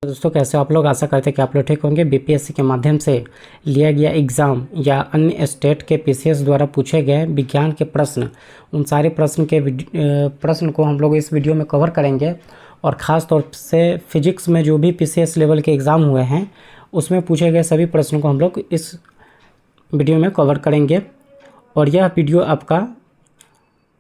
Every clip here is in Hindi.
दोस्तों, कैसे आप लोग? आशा करते हैं कि आप लोग ठीक होंगे। बीपीएससी के माध्यम से लिया गया एग्ज़ाम या अन्य स्टेट के पीसीएस द्वारा पूछे गए विज्ञान के प्रश्न, उन सारे प्रश्न को हम लोग इस वीडियो में कवर करेंगे। और ख़ास तौर से फिजिक्स में जो भी पीसीएस लेवल के एग्ज़ाम हुए हैं उसमें पूछे गए सभी प्रश्नों को हम लोग इस वीडियो में कवर करेंगे। और यह वीडियो आपका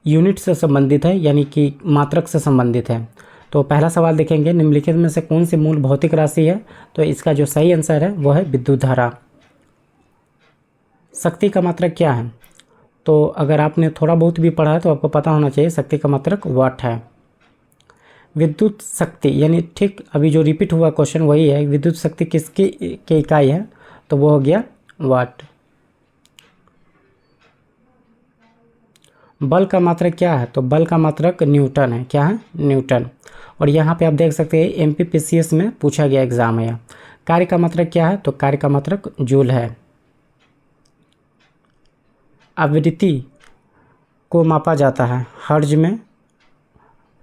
यूनिट से संबंधित है, यानी कि मात्रक से संबंधित है। तो पहला सवाल देखेंगे, निम्नलिखित में से कौन सी मूल भौतिक राशि है? तो इसका जो सही आंसर है वो है विद्युत धारा। शक्ति का मात्रक क्या है? तो अगर आपने थोड़ा बहुत भी पढ़ा है तो आपको पता होना चाहिए, शक्ति का मात्रक वाट है। विद्युत शक्ति यानी ठीक अभी जो रिपीट हुआ क्वेश्चन वही है, विद्युत शक्ति किसकी की इकाई है? तो वो हो गया वाट। बल का मात्रक क्या है? तो बल का मात्रक न्यूटन है। क्या है? न्यूटन। और यहाँ पे आप देख सकते हैं एमपीपीसीएस में पूछा गया एग्जाम है। कार्य का मात्रक क्या है? तो कार्य का मात्रक जूल है। आवृत्ति को मापा जाता है हर्ट्ज में,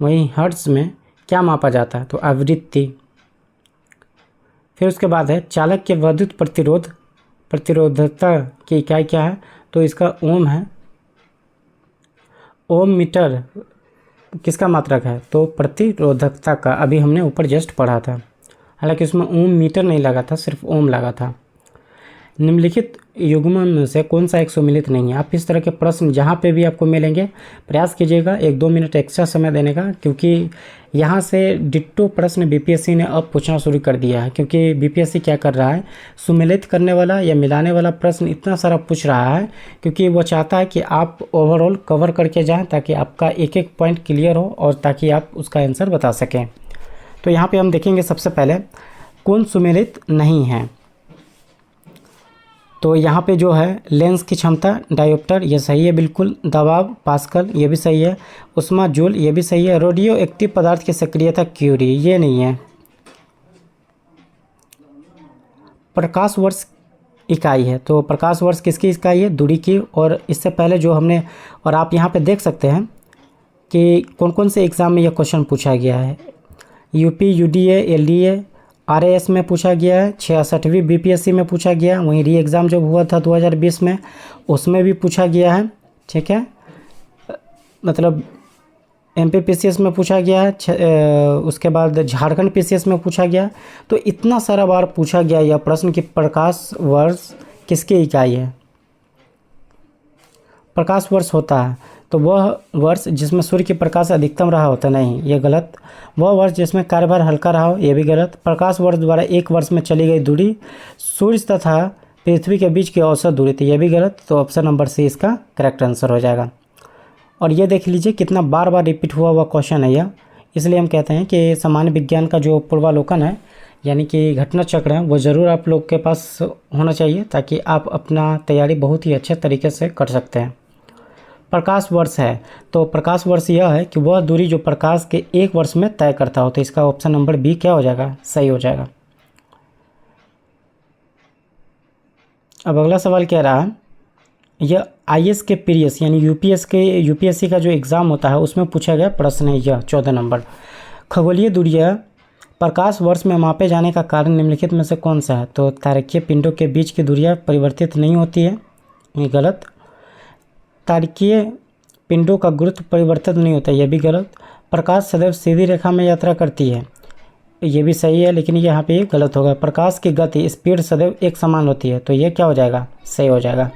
वहीं हर्ट्ज में क्या मापा जाता है? तो आवृत्ति। फिर उसके बाद है चालक के विद्युत प्रतिरोधकता की इकाई क्या है? तो इसका ओम है। ओम मीटर किसका मात्रक है? तो प्रतिरोधकता का। अभी हमने ऊपर जस्ट पढ़ा था, हालांकि उसमें ओम मीटर नहीं लगा था, सिर्फ ओम लगा था। निम्नलिखित युग्मों में से कौन सा एक सम्मिलित नहीं है? आप इस तरह के प्रश्न जहाँ पे भी आपको मिलेंगे प्रयास कीजिएगा 1-2 मिनट एक्स्ट्रा समय देने का, क्योंकि यहाँ से डिट्टो प्रश्न बीपीएससी ने अब पूछना शुरू कर दिया है। क्योंकि बीपीएससी क्या कर रहा है, सम्मिलित करने वाला या मिलाने वाला प्रश्न इतना सारा पूछ रहा है, क्योंकि वो चाहता है कि आप ओवरऑल कवर करके जाएँ, ताकि आपका एक एक पॉइंट क्लियर हो और ताकि आप उसका आंसर बता सकें। तो यहाँ पर हम देखेंगे सबसे पहले कौन सम्मिलित नहीं है। तो यहाँ पे जो है लेंस की क्षमता डायोप्टर, ये सही है बिल्कुल। दबाव पास्कल, ये भी सही है। उष्मा जूल, ये भी सही है। रेडियो एक्टिव पदार्थ की सक्रियता क्यूरी, ये नहीं है। प्रकाश वर्ष इकाई है, तो प्रकाश वर्ष किसकी इकाई है? दूरी की। और इससे पहले जो हमने, और आप यहाँ पे देख सकते हैं कि कौन कौन से एग्ज़ाम में यह क्वेश्चन पूछा गया है। यूपी, यूडीए, एलडीए, आरएएस में पूछा गया है। 66वीं बीपीएससी में पूछा गया। वहीं री एग्ज़ाम जब हुआ था 2020 में, उसमें भी पूछा गया है। ठीक है, मतलब एमपीपीसीएस में पूछा गया है। उसके बाद झारखंड पीसीएस में पूछा गया। तो इतना सारा बार पूछा गया यह प्रश्न कि प्रकाश वर्ष किसकी इकाई है? प्रकाश वर्ष होता है तो वह वर्ष जिसमें सूर्य की प्रकाश अधिकतम रहा होता, नहीं, ये गलत। वह वर्ष जिसमें कार्यभार हल्का रहा हो, ये भी गलत। प्रकाश वर्ष द्वारा एक वर्ष में चली गई दूरी सूर्य तथा पृथ्वी के बीच की औसत दूरी थी, ये भी गलत। तो ऑप्शन नंबर सी इसका करेक्ट आंसर हो जाएगा। और ये देख लीजिए कितना बार बार रिपीट हुआ क्वेश्चन है यह, इसलिए हम कहते हैं कि सामान्य विज्ञान का जो पूर्वालोकन है, यानी कि घटना चक्र है, वो ज़रूर आप लोग के पास होना चाहिए, ताकि आप अपना तैयारी बहुत ही अच्छे तरीके से कर सकते हैं। प्रकाश वर्ष है तो प्रकाश वर्ष यह है कि वह दूरी जो प्रकाश के एक वर्ष में तय करता हो। तो इसका ऑप्शन नंबर बी क्या हो जाएगा? सही हो जाएगा। अब अगला सवाल कह रहा है, यह आईएएस के पीरियस यानी यूपीएससी का जो एग्ज़ाम होता है उसमें पूछा गया प्रश्न है यह 14 नंबर। खगोलीय दूरियां प्रकाश वर्ष में मापे जाने का कारण निम्नलिखित में से कौन सा है? तो तारकीय पिंडों के बीच की दूरियां परिवर्तित नहीं होती है, ये गलत। तारकीय पिंडों का गुरुत्व परिवर्तित नहीं होता, यह भी गलत। प्रकाश सदैव सीधी रेखा में यात्रा करती है, ये भी सही है, लेकिन यहाँ पे गलत होगा। प्रकाश की गति स्पीड सदैव एक समान होती है, तो ये क्या हो जाएगा? सही हो जाएगा।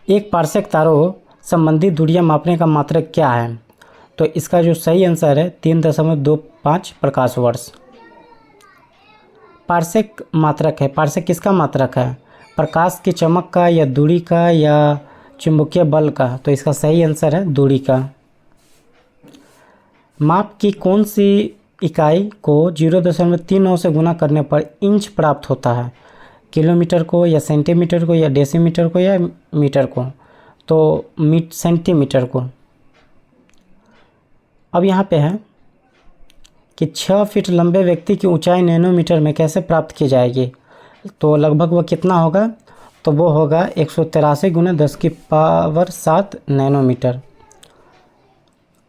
एक पार्सेक तारों संबंधी दूरियां मापने का मात्रक क्या है? तो इसका जो सही आंसर है 3.25 प्रकाश वर्ष। पार्सेक मात्रक है। पार्सेक किसका मात्रक है? प्रकाश की चमक का, या दूरी का, या चुंबकीय बल का? तो इसका सही आंसर है दूरी का। माप की कौन सी इकाई को 0.39 से गुना करने पर इंच प्राप्त होता है? किलोमीटर को, या सेंटीमीटर को, या डेसीमीटर को, या मीटर को? तो सेंटीमीटर को। अब यहाँ पे है कि 6 फीट लंबे व्यक्ति की ऊंचाई नैनोमीटर में कैसे प्राप्त की जाएगी? तो लगभग वह कितना होगा? तो वो होगा 183 गुना 10⁻7 नैनोमीटर।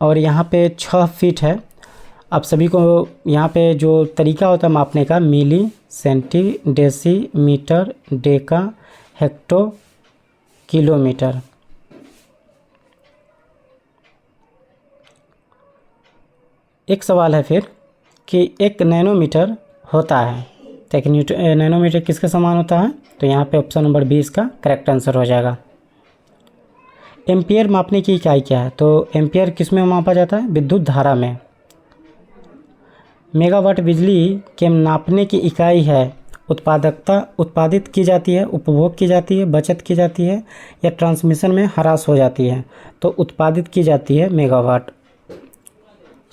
और यहाँ पे 6 फीट है, आप सभी को यहाँ पे जो तरीका होता है मापने का, milli, centi, deci, metre, deca, hecto, kilometre. एक सवाल है फिर कि एक नैनोमीटर होता है, तो एक नैनोमीटर किसके समान होता है? तो यहाँ पे ऑप्शन नंबर बी इसका करेक्ट आंसर हो जाएगा। एम्पियर मापने की इकाई क्या है? तो एम्पियर किस में मापा जाता है? विद्युत धारा में। मेगावाट बिजली के नापने की इकाई है। उत्पादकता उत्पादित की जाती है, उपभोग की जाती है, बचत की जाती है, या ट्रांसमिशन में ह्रास हो जाती है? तो उत्पादित की जाती है मेगावाट।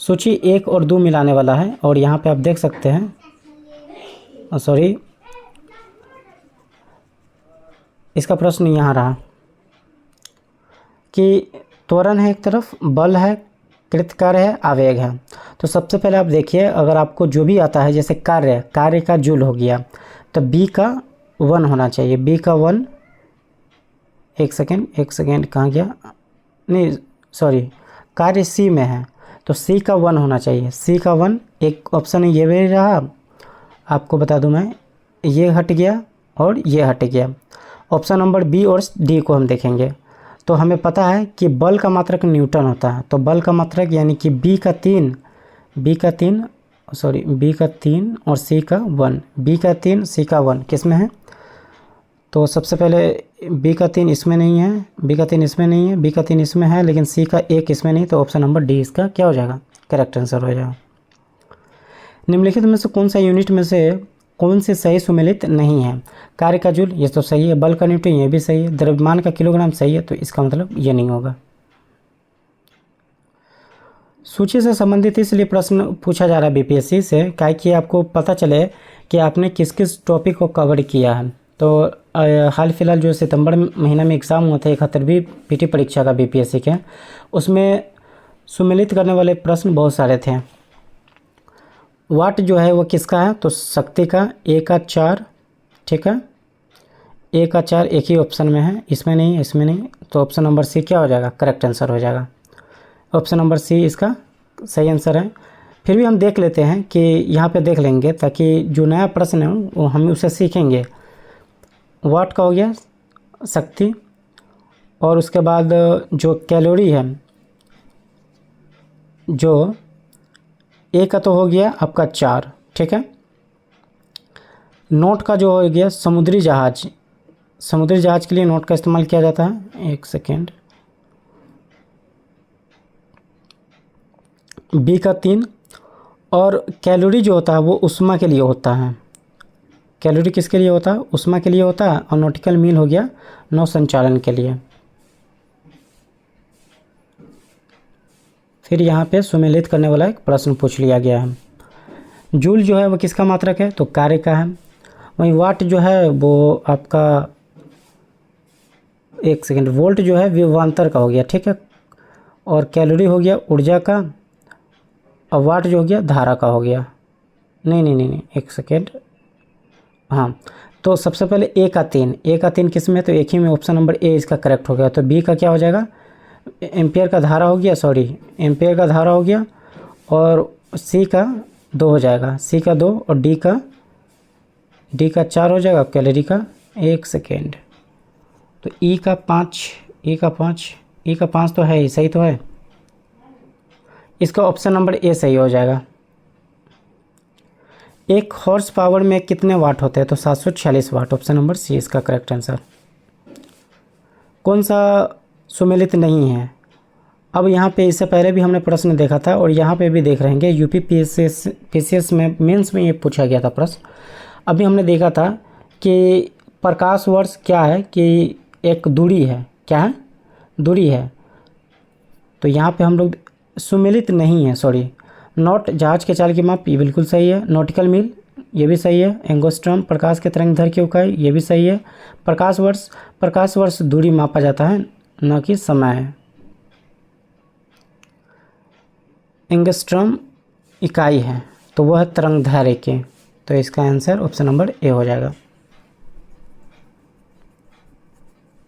सूची 1 और 2 मिलाने वाला है, और यहाँ पे आप देख सकते हैं, सॉरी, इसका प्रश्न यहाँ रहा कि त्वरण है एक तरफ, बल है, कृतकार्य है, आवेग है। तो सबसे पहले आप देखिए, अगर आपको जो भी आता है, जैसे कार्य का जूल हो गया, तो बी का 1 होना चाहिए। बी का 1, एक सेकेंड कहाँ गया? नहीं सॉरी, कार्य सी में है, तो सी का 1 होना चाहिए। सी का 1, एक ऑप्शन ये भी रहा, आपको बता दूं मैं, ये हट गया और ये हट गया। ऑप्शन नंबर बी और डी को हम देखेंगे तो हमें पता है कि बल का मात्रक न्यूटन होता है। तो बल का मात्रक यानी कि बी का 3 और सी का 1, बी का 3 सी का 1 किस में है? तो सबसे पहले बी का 3 इसमें नहीं है, बी का 3 इसमें नहीं है, बी का 3 इसमें है, लेकिन सी का 1 इसमें नहीं। तो ऑप्शन नंबर डी इसका क्या हो जाएगा? करेक्ट आंसर हो जाएगा। निम्नलिखित में से कौन सा यूनिट में से कौन से सही सुमेलित नहीं है? कार्य का जूल, ये तो सही है। बल का न्यूटन, ये भी सही है। द्रव्यमान का किलोग्राम, सही है। तो इसका मतलब ये नहीं होगा। सूची से संबंधित इसलिए प्रश्न पूछा जा रहा है बीपीएससी से, क्या कि आपको पता चले कि आपने किस किस टॉपिक को कवर किया है। तो हाल फिलहाल जो सितंबर महीना में एग्ज़ाम हुआ था 71वीं पीटी परीक्षा का बीपीएससी के, उसमें सुमेलित करने वाले प्रश्न बहुत सारे थे। वाट जो है वो किसका है? तो शक्ति का। ए का 4, ठीक है, ए का 4 एक ही ऑप्शन में है, इसमें नहीं, इसमें नहीं। तो ऑप्शन नंबर सी क्या हो जाएगा? करेक्ट आंसर हो जाएगा। ऑप्शन नंबर सी इसका सही आंसर है। फिर भी हम देख लेते हैं कि यहाँ पे देख लेंगे, ताकि जो नया प्रश्न है वो हम उसे सीखेंगे। वाट का हो गया शक्ति, और उसके बाद जो कैलोरी है, जो ए का तो हो गया आपका 4, ठीक है। नोट का जो हो गया समुद्री जहाज, समुद्री जहाज के लिए नोट का इस्तेमाल किया जाता है। एक सेकेंड, बी का 3, और कैलोरी जो होता है वो उष्मा के लिए होता है। कैलोरी किसके लिए होता है? उष्मा के लिए होता है। और नॉटिकल मील हो गया नौ संचालन के लिए। फिर यहाँ पे सुमेलित करने वाला एक प्रश्न पूछ लिया गया है। जूल जो है वो किसका मात्रक है? तो कार्य का है। वहीं वाट जो है वो आपका, एक सेकेंड, वोल्ट जो है विभवांतर का हो गया, ठीक है। और कैलोरी हो गया ऊर्जा का, और वाट जो हो गया धारा का हो गया। नहीं, एक सेकेंड, हाँ। तो सबसे पहले ए का 3 किस में? तो एक ही में, ऑप्शन नंबर ए इसका करेक्ट हो गया। तो बी का क्या हो जाएगा? एम्पियर का धारा हो गया, एम्पियर का धारा हो गया, और सी का 2 हो जाएगा, सी का 2, और डी का 4 हो जाएगा, कैलोरी का। एक सेकेंड, तो ई का 5 तो है ही, सही तो है। इसका ऑप्शन नंबर ए सही हो जाएगा। एक हॉर्स पावर में कितने वाट होते हैं? तो 746 वाट, ऑप्शन नंबर सी इसका करेक्ट आंसर। कौन सा सुमेलित नहीं है? अब यहाँ पे इससे पहले भी हमने प्रश्न देखा था, और यहाँ पे भी देख रहेंगे। यूपी पीसीएस में मेंस में ये पूछा गया था प्रश्न। अभी हमने देखा था कि प्रकाश वर्ष क्या है, कि एक दूरी है, क्या है? दूरी है। तो यहाँ पे हम लोग सुमेलित नहीं है, नॉट, जहाज के चाल की माप, ये बिल्कुल सही है। नॉटिकल मील, ये भी सही है। एंगोस्ट्रम, प्रकाश के तरंग दैर्घ्य की इकाई, ये भी सही है। प्रकाश वर्ष दूरी मापा जाता है, न कि समय। एंगस्ट्रम इकाई है, तो वह है तरंग दैर्घ्य की। तो इसका आंसर ऑप्शन नंबर ए हो जाएगा।